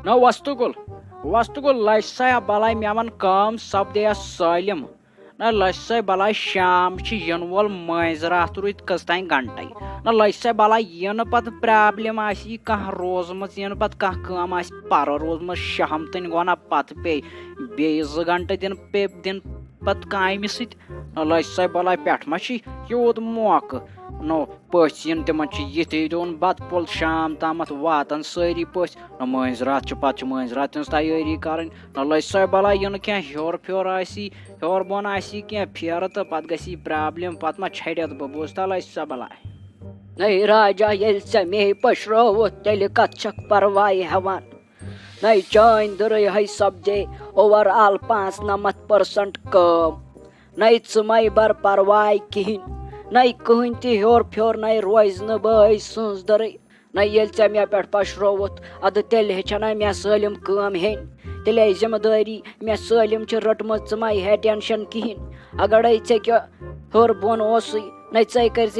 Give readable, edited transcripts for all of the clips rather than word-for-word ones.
No वस्तुगुल लसा बलाय मे one कम सपदे सालिम न लसा बलाय शाम इन वोल मज रात रुद कस तान घंटे न लसा बलाय इन पत प्रॉब्लम कह रोजम इन पत कह कम पर रोजम शाम तन गो ना पत पे बेज घंटे दिन पत काम सत न लसा बलाय पे मा यूत मौक नो पन तम ये दोन बत पुल शाम तम वातन सारी पस न मज रात पे मज रात तैयारी कर न लसा बलाय इन क्या हेर फ्योर हेर बोन क्या फेर तो पे गई प्रॉब्लम पे मा छड़त बह बोजता लसा बलाय नहीं राजा ये मे पशरो तेल कत छक परवाह हेवान नहीं चान दर है सपदे ओवरऑल 95% कम नहीं चुमाई बर परवाह कहें नहीं कहन त्योर फ्योर नहीं रोज न बई सज दर नहीं ये मे पे पशरोत अद तेल हेचना मे सालिम कम हेन तेल जिम्मेदारी मे सालिम रटम चुमाई है टेंशन कहें अगर ऐ हेर बोन न कर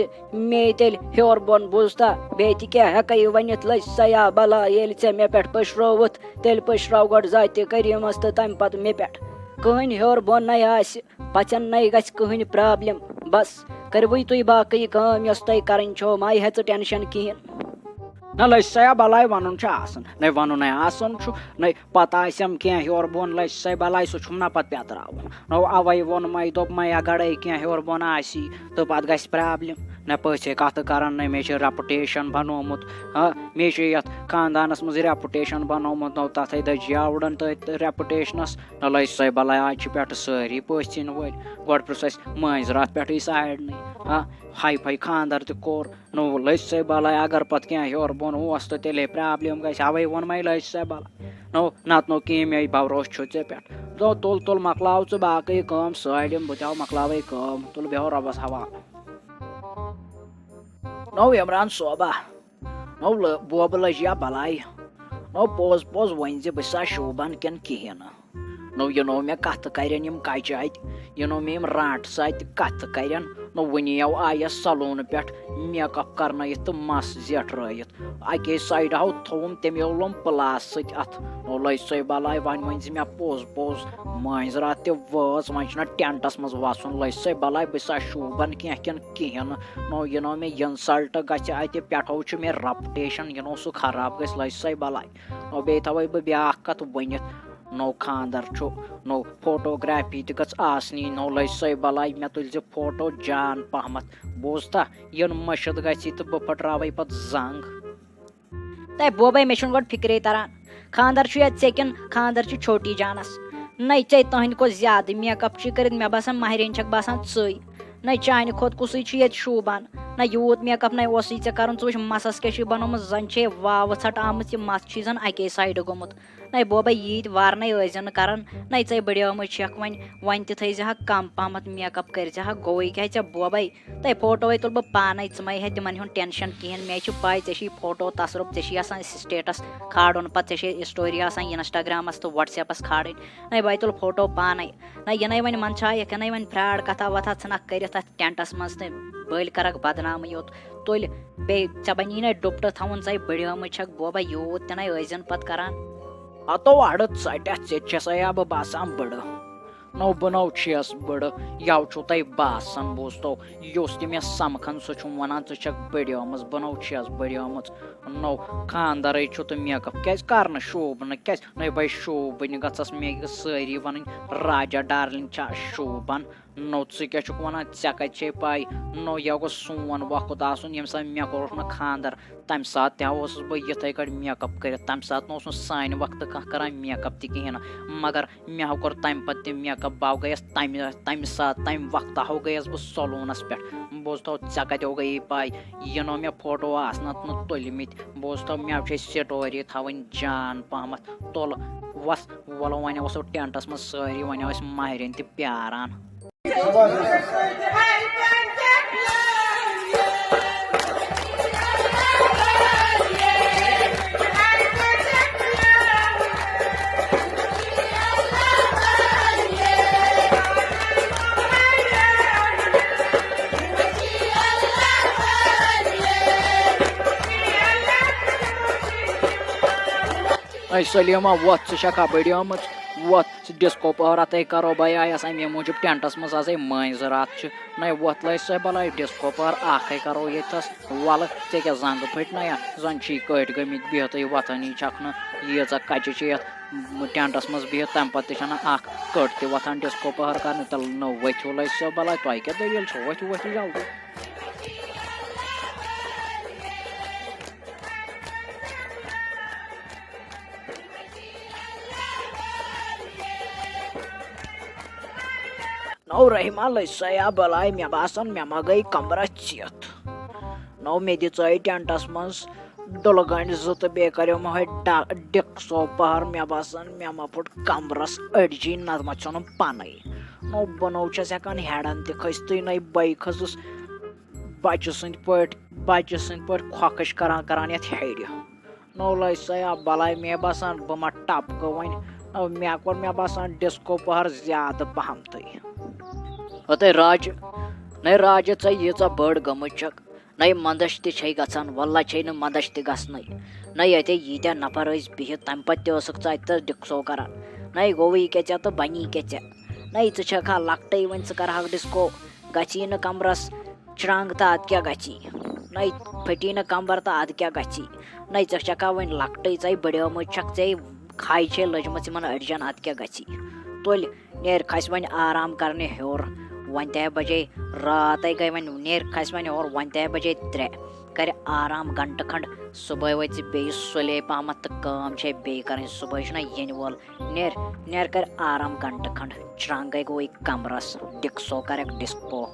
मे तेल हेर बोन बोजता बे क्या हेक वन लसा बला ये मे पे पशरोत तेल पशराव गो जात करीमस तो तम पे मे पे कहन हेर बोन न पचन न गहन प्रॉब्लम बस करवई तुम बाकी कम तुम कर माय हे टेंशन कहें न लसा बलाय वन न वन न पता क्या हेर बोन लसा बलाय सह ना पे पेतर नो अवे वोन मै दोप मै अगर क्या हेर बोन तो पे गि प्रॉब्लम न पे कत कर न मे रेपुटेशन बनोमुत मे ये खानदानस मज रेपुटेशन बनोमुत नो तथ दजियावड़न तथ रेपुटेशनस न लसा बलाय आज पे सारी पन वल गो पृस मज रात पे साड़न हाई फाई खानदार तोर नो लसा बलाय अगर पे क्या हेर बोन तो तेल प्रॉब्लम गई अवे वोन मै लसा बलाय नो नत नो मे भरोस पे दो तुल मकलाव च बाकी कम सालिम बह मकलावे कम तुल बेहो रबस हवाले नो इमरान सोबा नो बोब लजिया बलाय नो पोज पोज वन बह शोबन किन कहें नो नो मे कत करन कच नो मे राट सत कत करन नो वनियो आयस सलून पे मेकअप करन तो मस जेट रत अके साइड हाउ थोम तमो लोम प्लास सत अथ नो लसा बलाय वन वन मे पोज पोज मज रात वज वन टेंटस मज वसन लसा बलाय बह शोबन कहें नो नो मे इंसल्ट गि पेठो मे रेपुटेशन नो सह खराब गई लसा बलाय नो बे थवे बह ब्या कत वन नो खानदार नो फोटोग्राफी तनी नो लसा बलाय मे तुल फोटो जान पहमत बोजता इन मशद गि तो बह फटरावे पे जंग तय बोबे मे गो फिक्रे तरान खानदार किन खानदार छोटी जानस न चे तहद को ज्यादा मेकअप कर मे बसान महरिन छक बसान च न चान खोत कुस ये शोबान न यूत मेकअप न कर मसस क्या बनोमुत जन वाव छट आमत मस जन अके साइड गोमुत न बोबे यीत वारन यजन कर न चे बड़ियोमुत छक वन थह कम पहमत मेकअप कर गोई क्या बोबे तय फोटो तुल बह पान मै हे तिमन हुन टेंशन कहें मे पाई ऐ फोटो तसरुप ऐ स्टेटस खाड़न पे स्टोरी इंस्टाग्रामस तो व्हाट्सएपस खाड़न न भाई तुल फोटो पान न ये वन मन ये वन फ्रॉड कथा वथा क कर टेंटस मज बल कर बदनाम योत तुल बे बनी ना डुप्ट थवन चे बड़ियोमुत छक बोबा यूत तन यजन पे करान अतो अड़त सटा बह बसान बड़ नो बनो छस बड़ यव तह बसान बोजतो युस ते मे समखन सह वन क बड़ियोमज बनो छस बड़ियोमज नो खानदार तो मेकअप क्या कर शोबन क्या न भाई शोबन गस मे सारी वन राजा डार्लिंग शोबन नो क्या वन ऐ कत पाई नो यह गो सोन वक्त आसन ये सा मे कोर न खानदार तम सात तस बह ये कट मेकअप कर तम सात सान वक्त कह मेकअप तहन मगर मे कोर तम पे मेकअप बह गयस तम सात तम वक्त हो गयस बह सलूनस पे बोजतो ऐ कत गई पाई ये नो मे फोटो आसन तुलमित बोजतो मे स्टोरी थवन जान पहमत तुल वस वलो वन वसो टेंटस मज सारी वन महरिन तह प्यारान नै सलीमा वत षा कबड्डी आमच वत डिस्को पहरा तय करो भाई आयस अमे मूजूब टेंटस मज आज मंज रात नै वत लै सह बलाय डिस्को पहर आखे करो यस वल ऐ क्या जंग फट ना जन कट गमित बिहत वथानी छन यीज कचि टेंटस मज बिहत तम पे कट त वथान डिस्को पहर कर तल न वथु लै सह बलाय तुह क्या दलील वथु वथु जल्दी नौ रहीमा लैसया बलाय मे बासन मे मा गई कमरा चित नौ मे दिय टेंटस मज डुलगन जुत बे करो मे डिक्सो पहर मे बासन मे मा फुट कमरस अड़जी नत मा छन पाने नौ बनो हेकान हेडन त खस्त नै बई खसुस बच्चे सद पे खोकश करान ये हेड नौ लैसया बलाय मे बासन बह मा टप गो वन नौ मे कोर मे बासन डिस्को पहर ज्यादा पहम तय राज नै राज ऐ यीच बड़ गमच नै मंदश त गसान वल्ला न मंदश त गसन नै ये यीत्या नफर बिहित तम पे डिक्सो करान नै गो क्या ऐ तो बनी क्या नै ऐ लकट वन कर डिस्को गची न कमरस चरंग तो अद क्या गची नै फटी न कमर तो अद क्या गची नै ऐ वन लकट बड़ोम ऐ खाई लजम अड़जन अद क्या गची तुल नेर खस वन आराम करने हर वन 10 बजे रात गई वन नेर खस वन और वन 10 बजे 3 कर आराम घंटे खंड सुबह वह बे सुले पहम तो बे कर सुबह इन वोल नेर कर आराम घंटे खंड चरंग गो कमरस डिक्सो कर डिस्को।